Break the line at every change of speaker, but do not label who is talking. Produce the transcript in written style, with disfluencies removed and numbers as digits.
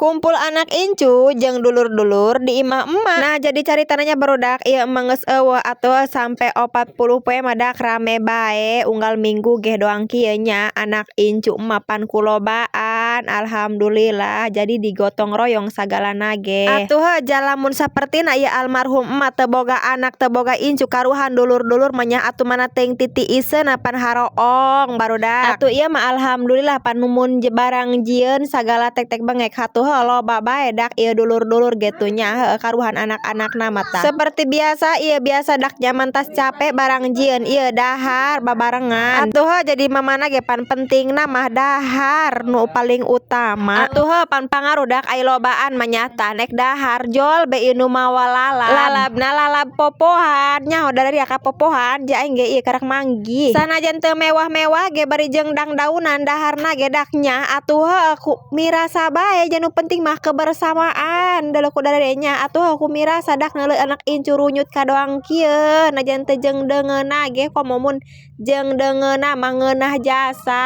kumpul anak incu jeung dulur-dulur di imah emak. Nah jadi caritananya barudak ieu emang geus eueuh atuh sampai 40 poe madak rame bae unggal minggu geh doang kieu nya anak incu emak pan kulobaan alhamdulillah jadi digotong royong sagalana ge. Atuh jalamun sapertina ieu almarhum emak teu boga anak teu boga incu karuhan dulur-dulur mah atuh mana teuing titiiseun pan haroong barudak. Atuh ieu mah alhamdulillah pan mun barang jieun sagala tek-tek bengek hatuh loba bae dak ieu dulur-dulur gitu nya heueuh karuhan anak-anakna mah tah. Seperti biasa ieu biasa dak nyaman tas capek barang jieun ieu dahar babarengan. Atuh jadi mamana ge pan pentingna mah dahar nu paling utama. Atuh pan pangarudak ai lobaan mah nyata nek dahar jol be ieu nu mawa lalabna lalab popohan nya dari ka popohan ja aing ge ieu karek manggih. Sanajan teu mewah-mewah ge bari jeung dangdaunan daharna ge dak nya atuh aku mirasa bae janu penting mah kebersamaan dalaku dadenya atuh aku mirasa dak neuleuh anak incu runyut kadoang kieu najan teu jeung deungeunna ge komo mun jeung deungeunna mah ngeunah jasa.